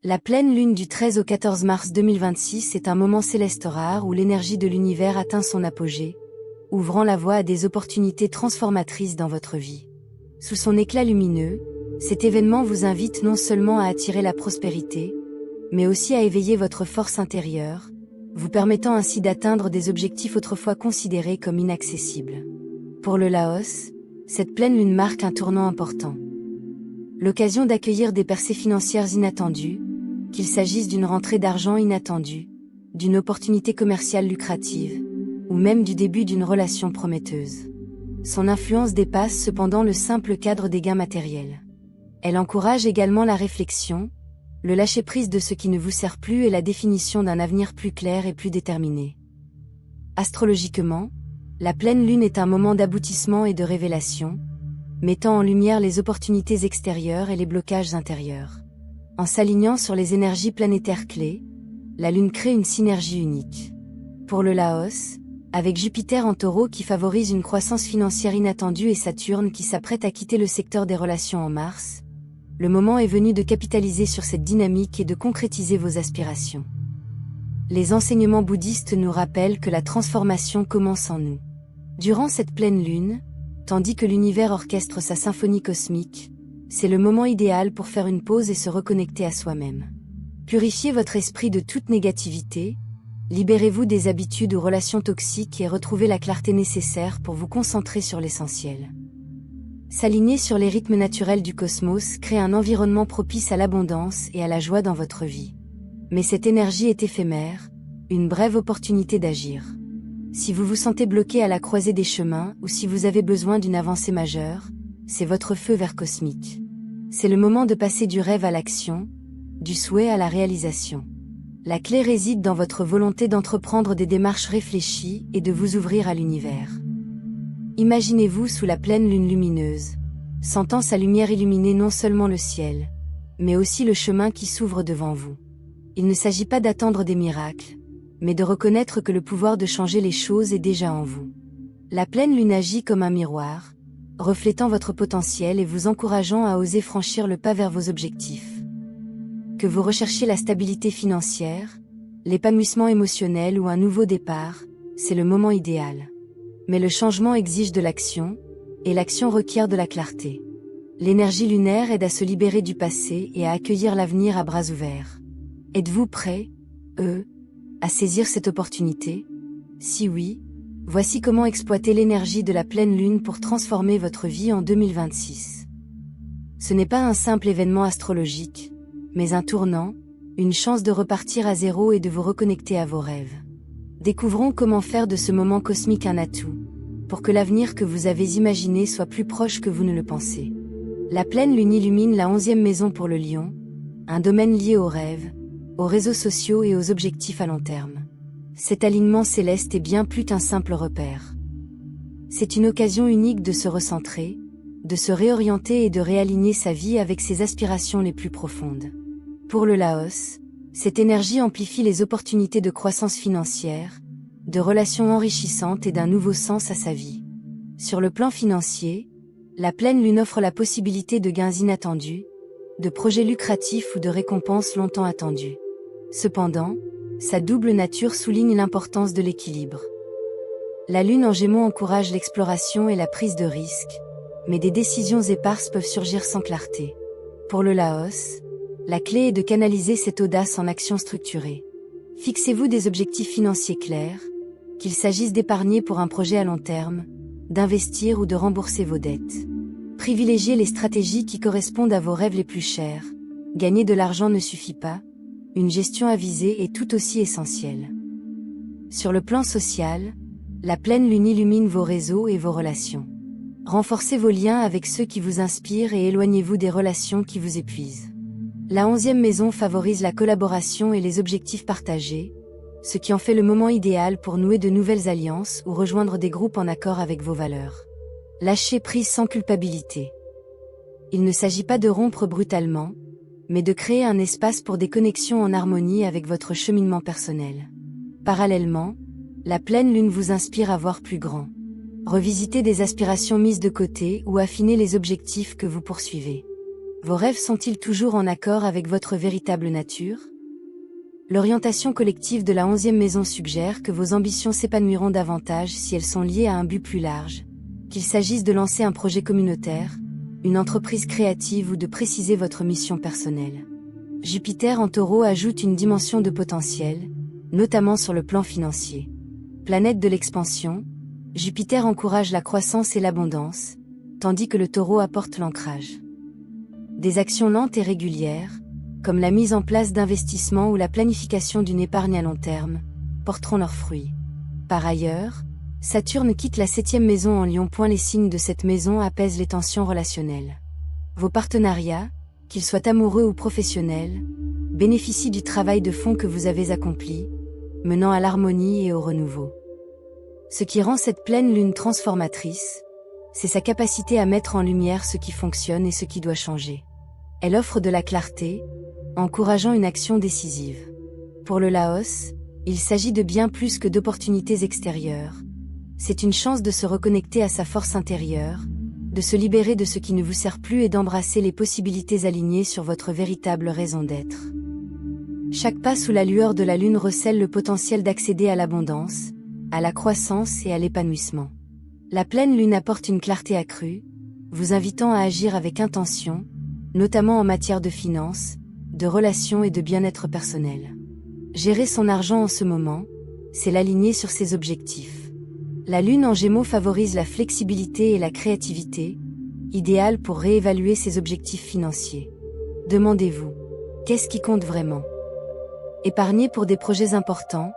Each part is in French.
La pleine lune du 13 au 14 mars 2026 est un moment céleste rare où l'énergie de l'univers atteint son apogée, ouvrant la voie à des opportunités transformatrices dans votre vie. Sous son éclat lumineux, cet événement vous invite non seulement à attirer la prospérité, mais aussi à éveiller votre force intérieure, vous permettant ainsi d'atteindre des objectifs autrefois considérés comme inaccessibles. Pour le Laos, cette pleine lune marque un tournant important. L'occasion d'accueillir des percées financières inattendues, qu'il s'agisse d'une rentrée d'argent inattendue, d'une opportunité commerciale lucrative, ou même du début d'une relation prometteuse. Son influence dépasse cependant le simple cadre des gains matériels. Elle encourage également la réflexion, le lâcher-prise de ce qui ne vous sert plus et la définition d'un avenir plus clair et plus déterminé. Astrologiquement, la pleine lune est un moment d'aboutissement et de révélation, mettant en lumière les opportunités extérieures et les blocages intérieurs. En s'alignant sur les énergies planétaires clés, la lune crée une synergie unique. Pour le Laos, avec Jupiter en Taureau qui favorise une croissance financière inattendue et Saturne qui s'apprête à quitter le secteur des relations en mars, le moment est venu de capitaliser sur cette dynamique et de concrétiser vos aspirations. Les enseignements bouddhistes nous rappellent que la transformation commence en nous. Durant cette pleine lune, tandis que l'univers orchestre sa symphonie cosmique, c'est le moment idéal pour faire une pause et se reconnecter à soi-même. Purifiez votre esprit de toute négativité, libérez-vous des habitudes ou relations toxiques et retrouvez la clarté nécessaire pour vous concentrer sur l'essentiel. S'aligner sur les rythmes naturels du cosmos crée un environnement propice à l'abondance et à la joie dans votre vie. Mais cette énergie est éphémère, une brève opportunité d'agir. Si vous vous sentez bloqué à la croisée des chemins ou si vous avez besoin d'une avancée majeure, c'est votre feu vert cosmique. C'est le moment de passer du rêve à l'action, du souhait à la réalisation. La clé réside dans votre volonté d'entreprendre des démarches réfléchies et de vous ouvrir à l'univers. Imaginez-vous sous la pleine lune lumineuse, sentant sa lumière illuminer non seulement le ciel, mais aussi le chemin qui s'ouvre devant vous. Il ne s'agit pas d'attendre des miracles, mais de reconnaître que le pouvoir de changer les choses est déjà en vous. La pleine lune agit comme un miroir, reflétant votre potentiel et vous encourageant à oser franchir le pas vers vos objectifs. Que vous recherchiez la stabilité financière, l'épanouissement émotionnel ou un nouveau départ, c'est le moment idéal. Mais le changement exige de l'action, et l'action requiert de la clarté. L'énergie lunaire aide à se libérer du passé et à accueillir l'avenir à bras ouverts. Êtes-vous prêt, à saisir cette opportunité? Si oui, voici comment exploiter l'énergie de la pleine lune pour transformer votre vie en 2026. Ce n'est pas un simple événement astrologique, mais un tournant, une chance de repartir à zéro et de vous reconnecter à vos rêves. Découvrons comment faire de ce moment cosmique un atout, pour que l'avenir que vous avez imaginé soit plus proche que vous ne le pensez. La pleine lune illumine la 11e maison pour le Lion, un domaine lié aux rêves, aux réseaux sociaux et aux objectifs à long terme. Cet alignement céleste est bien plus qu'un simple repère. C'est une occasion unique de se recentrer, de se réorienter et de réaligner sa vie avec ses aspirations les plus profondes. Pour le Laos, cette énergie amplifie les opportunités de croissance financière, de relations enrichissantes et d'un nouveau sens à sa vie. Sur le plan financier, la pleine lune offre la possibilité de gains inattendus, de projets lucratifs ou de récompenses longtemps attendues. Cependant, sa double nature souligne l'importance de l'équilibre. La lune en Gémeaux encourage l'exploration et la prise de risques, mais des décisions éparses peuvent surgir sans clarté. Pour le Laos, la clé est de canaliser cette audace en actions structurées. Fixez-vous des objectifs financiers clairs, qu'il s'agisse d'épargner pour un projet à long terme, d'investir ou de rembourser vos dettes. Privilégiez les stratégies qui correspondent à vos rêves les plus chers. Gagner de l'argent ne suffit pas, une gestion avisée est tout aussi essentielle. Sur le plan social, la pleine lune illumine vos réseaux et vos relations. Renforcez vos liens avec ceux qui vous inspirent et éloignez-vous des relations qui vous épuisent. La 11e maison favorise la collaboration et les objectifs partagés, ce qui en fait le moment idéal pour nouer de nouvelles alliances ou rejoindre des groupes en accord avec vos valeurs. Lâchez prise sans culpabilité. Il ne s'agit pas de rompre brutalement, mais de créer un espace pour des connexions en harmonie avec votre cheminement personnel. Parallèlement, la pleine lune vous inspire à voir plus grand. Revisitez des aspirations mises de côté ou affinez les objectifs que vous poursuivez. Vos rêves sont-ils toujours en accord avec votre véritable nature? L'orientation collective de la 11e maison suggère que vos ambitions s'épanouiront davantage si elles sont liées à un but plus large, qu'il s'agisse de lancer un projet communautaire, une entreprise créative ou de préciser votre mission personnelle. Jupiter en Taureau ajoute une dimension de potentiel, notamment sur le plan financier. Planète de l'expansion, Jupiter encourage la croissance et l'abondance, tandis que le Taureau apporte l'ancrage. Des actions lentes et régulières, comme la mise en place d'investissements ou la planification d'une épargne à long terme, porteront leurs fruits. Par ailleurs, Saturne quitte la 7e maison en Lion. Les signes de cette maison apaisent les tensions relationnelles. Vos partenariats, qu'ils soient amoureux ou professionnels, bénéficient du travail de fond que vous avez accompli, menant à l'harmonie et au renouveau. Ce qui rend cette pleine lune transformatrice, c'est sa capacité à mettre en lumière ce qui fonctionne et ce qui doit changer. Elle offre de la clarté, encourageant une action décisive. Pour le Laos, il s'agit de bien plus que d'opportunités extérieures. C'est une chance de se reconnecter à sa force intérieure, de se libérer de ce qui ne vous sert plus et d'embrasser les possibilités alignées sur votre véritable raison d'être. Chaque pas sous la lueur de la lune recèle le potentiel d'accéder à l'abondance, à la croissance et à l'épanouissement. La pleine lune apporte une clarté accrue, vous invitant à agir avec intention, notamment en matière de finances, de relations et de bien-être personnel. Gérer son argent en ce moment, c'est l'aligner sur ses objectifs. La lune en Gémeaux favorise la flexibilité et la créativité, idéale pour réévaluer ses objectifs financiers. Demandez-vous, qu'est-ce qui compte vraiment? Épargner pour des projets importants,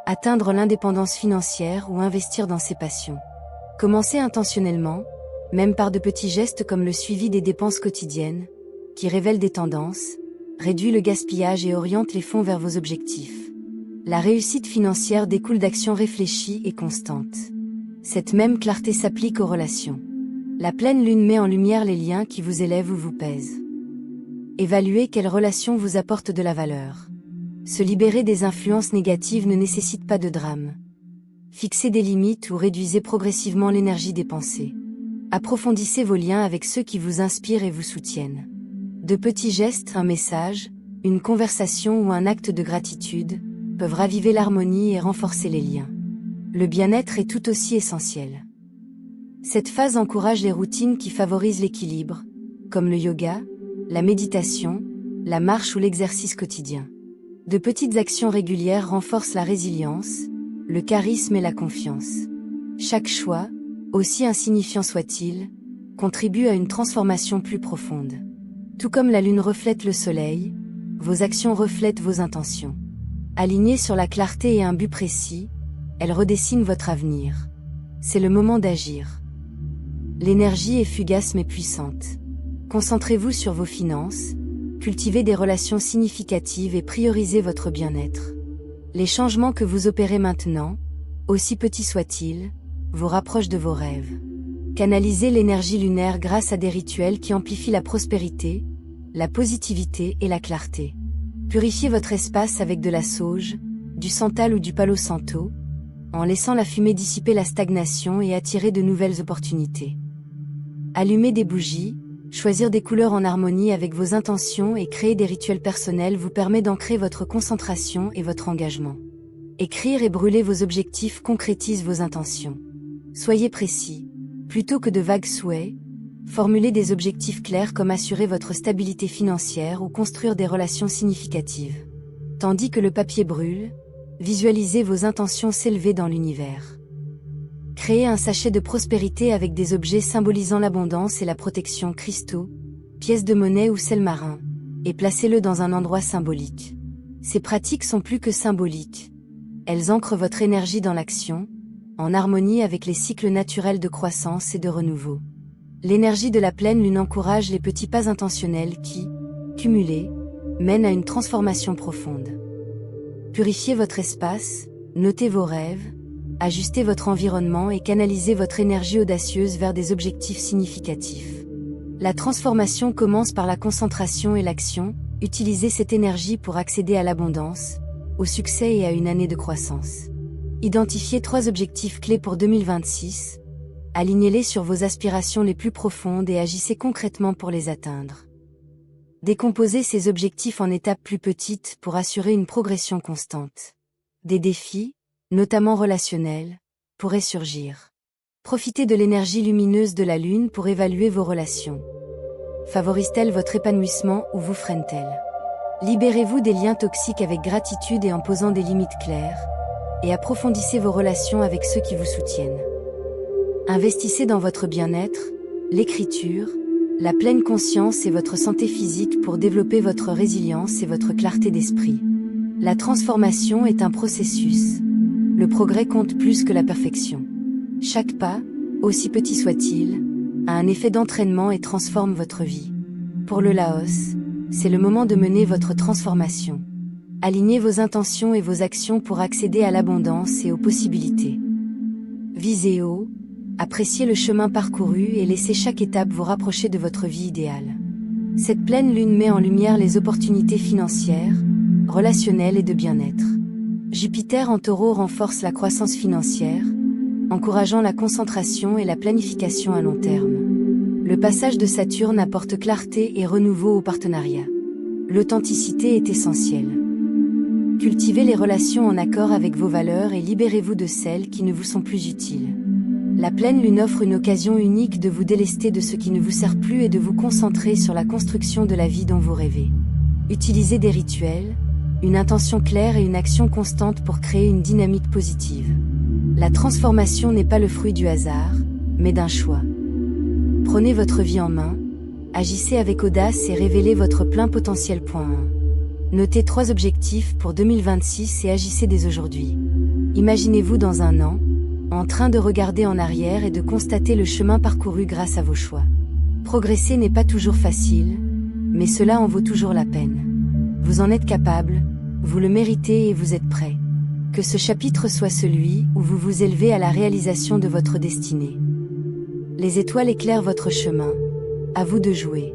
atteindre l'indépendance financière ou investir dans ses passions. Commencez intentionnellement, même par de petits gestes comme le suivi des dépenses quotidiennes, qui révèlent des tendances, réduit le gaspillage et oriente les fonds vers vos objectifs. La réussite financière découle d'actions réfléchies et constantes. Cette même clarté s'applique aux relations. La pleine lune met en lumière les liens qui vous élèvent ou vous pèsent. Évaluez quelles relations vous apportent de la valeur. Se libérer des influences négatives ne nécessite pas de drame. Fixez des limites ou réduisez progressivement l'énergie dépensée. Approfondissez vos liens avec ceux qui vous inspirent et vous soutiennent. De petits gestes, un message, une conversation ou un acte de gratitude, peuvent raviver l'harmonie et renforcer les liens. Le bien-être est tout aussi essentiel. Cette phase encourage les routines qui favorisent l'équilibre, comme le yoga, la méditation, la marche ou l'exercice quotidien. De petites actions régulières renforcent la résilience, le charisme et la confiance. Chaque choix, aussi insignifiant soit-il, contribue à une transformation plus profonde. Tout comme la lune reflète le soleil, vos actions reflètent vos intentions. Alignées sur la clarté et un but précis, elles redessinent votre avenir. C'est le moment d'agir. L'énergie est fugace mais puissante. Concentrez-vous sur vos finances, cultivez des relations significatives et priorisez votre bien-être. Les changements que vous opérez maintenant, aussi petits soient-ils, vous rapprochent de vos rêves. Canalisez l'énergie lunaire grâce à des rituels qui amplifient la prospérité, la positivité et la clarté. Purifiez votre espace avec de la sauge, du santal ou du palo santo, en laissant la fumée dissiper la stagnation et attirer de nouvelles opportunités. Allumez des bougies, choisir des couleurs en harmonie avec vos intentions et créer des rituels personnels vous permet d'ancrer votre concentration et votre engagement. Écrire et brûler vos objectifs concrétise vos intentions. Soyez précis. Plutôt que de vagues souhaits, formulez des objectifs clairs comme assurer votre stabilité financière ou construire des relations significatives. Tandis que le papier brûle, visualisez vos intentions s'élever dans l'univers. Créez un sachet de prospérité avec des objets symbolisant l'abondance et la protection, cristaux, pièces de monnaie ou sel marin, et placez-le dans un endroit symbolique. Ces pratiques sont plus que symboliques. Elles ancrent votre énergie dans l'action, en harmonie avec les cycles naturels de croissance et de renouveau. L'énergie de la pleine lune encourage les petits pas intentionnels qui, cumulés, mènent à une transformation profonde. Purifiez votre espace, notez vos rêves, ajustez votre environnement et canalisez votre énergie audacieuse vers des objectifs significatifs. La transformation commence par la concentration et l'action, utilisez cette énergie pour accéder à l'abondance, au succès et à une année de croissance. Identifiez 3 objectifs clés pour 2026, alignez-les sur vos aspirations les plus profondes et agissez concrètement pour les atteindre. Décomposez ces objectifs en étapes plus petites pour assurer une progression constante. Des défis, notamment relationnels, pourraient surgir. Profitez de l'énergie lumineuse de la Lune pour évaluer vos relations. Favorise-t-elle votre épanouissement ou vous freine-t-elle? Libérez-vous des liens toxiques avec gratitude et en posant des limites claires, et approfondissez vos relations avec ceux qui vous soutiennent. Investissez dans votre bien-être, l'écriture, la pleine conscience et votre santé physique pour développer votre résilience et votre clarté d'esprit. La transformation est un processus. Le progrès compte plus que la perfection. Chaque pas, aussi petit soit-il, a un effet d'entraînement et transforme votre vie. Pour le Laos, c'est le moment de mener votre transformation. Alignez vos intentions et vos actions pour accéder à l'abondance et aux possibilités. Visez haut, appréciez le chemin parcouru et laissez chaque étape vous rapprocher de votre vie idéale. Cette pleine lune met en lumière les opportunités financières, relationnelles et de bien-être. Jupiter en Taureau renforce la croissance financière, encourageant la concentration et la planification à long terme. Le passage de Saturne apporte clarté et renouveau au partenariat. L'authenticité est essentielle. Cultivez les relations en accord avec vos valeurs et libérez-vous de celles qui ne vous sont plus utiles. La pleine lune offre une occasion unique de vous délester de ce qui ne vous sert plus et de vous concentrer sur la construction de la vie dont vous rêvez. Utilisez des rituels, une intention claire et une action constante pour créer une dynamique positive. La transformation n'est pas le fruit du hasard, mais d'un choix. Prenez votre vie en main, agissez avec audace et révélez votre plein potentiel. 1. Notez 3 objectifs pour 2026 et agissez dès aujourd'hui. Imaginez-vous dans un an, en train de regarder en arrière et de constater le chemin parcouru grâce à vos choix. Progresser n'est pas toujours facile, mais cela en vaut toujours la peine. Vous en êtes capable, vous le méritez et vous êtes prêt. Que ce chapitre soit celui où vous vous élevez à la réalisation de votre destinée. Les étoiles éclairent votre chemin, à vous de jouer.